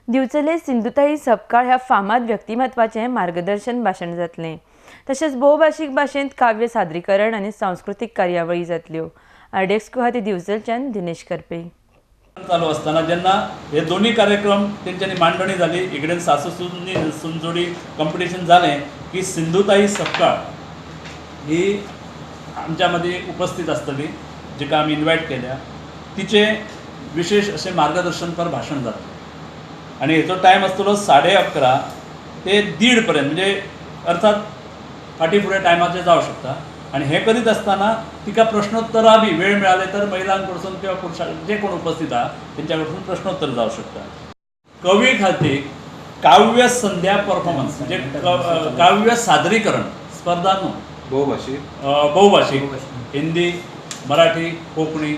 दिवचले सिंधुताई सपकाळ ह्या फामाद व्यक्तिमत्वाचें मार्गदर्शन भाशण जातलें। तशेंच भोवभाशीक भाशेंत काव्य सादरीकरण आनी सांस्कृतीक कार्यावळी जातल्यो। आरडेस्को खातीर दिवचलच्यान दिनेश करपे। चालू असताना जेन्ना हे दोन्ही कार्यक्रम तेंच्यांनी मांडणी जाली, इकडेन सासू सुनजोडी कॉम्पिटिशन जालें की सिंधुताई सपकाळ ही आमच्या मदीं उपस्थित आसतली, जिका आमी इन्वायट केल्या। तिचे विशेष असे मार्गदर्शनपर भाशण जातलें आणि हेचो टायम आसतलो 11:30 ते 1:30 पर्यंत, म्हणजे अर्थात फाटी फुडें टायमाचें जावं शकता। आणि हे करीत असताना तिका प्रश्नोत्तरां बी वेळ मिळाले तर महिलांकडसून किंवा पुरुषां जे कोण उपस्थित आहात त्यांच्याकडसून प्रश्नोत्तर जावं शकता। कवी खातीर काव्य संध्या परफॉर्मन्स म्हणजे काव्य सादरीकरण स्पर्धा न्हू, बहुभाषिक हिंदी, मराठी, कोंकणी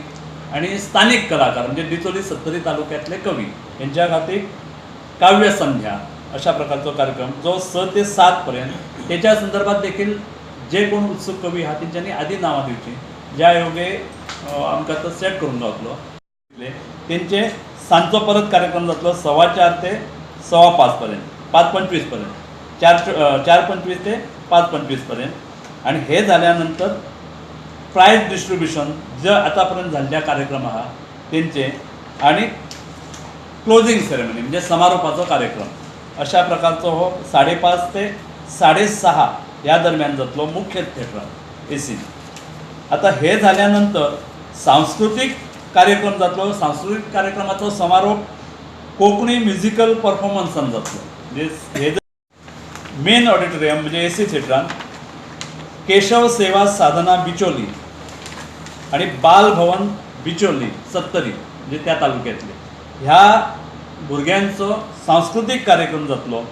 आणि स्थानिक कलाकार म्हणजे दिचोली सत्तरी तालुक्यातले कवी यांच्या खातीर काव्य संध्या अशा प्रकारचा कार्यक्रम जो 6 ते 7 पर्यंत। त्याच्या संदर्भात देखील जे कोण उत्सुक कवी आहात तेंच्यांनी आधी नावां दिवची, ज्या योगे आमकां तो सेट करून गावतलो। तेंचे सांजचो परत कार्यक्रम जातलो 4:15 ते 5:15 पर्यंत, 5:25 पर्यंत, 4:25 ते 5:25 पर्यंत। आणि हे झाल्यानंतर प्राइज डिस्ट्रीब्युशन जे आतापर्यंत झालेल्या कार्यक्रम आहात तेंचे आणि क्लोजिंग सेरेमनी म्हणजे समारोपाचो कार्यक्रम अशा प्रकारचो हो 5:30 ते 6:30 या दरम्यान जातलो मुख्य थिएटरात एसीन। आता हे झाल्यानंतर सांस्कृतिक कार्यक्रम जातलो। सांस्कृतिक कार्यक्रमाचो समारोप कोंकणी म्युझिकल परफॉर्मन्सान जातलो। म्हणजे हे मेन ऑडिटोरियम म्हणजे एसी थिएटरान केशव सेवा साधना बिचोली आणि बाल भवन बिचोली सत्तरी म्हणजे त्या तालुक्यातले ह्या भुरग्यांचो सांस्कृतिक कार्यक्रम जातलो।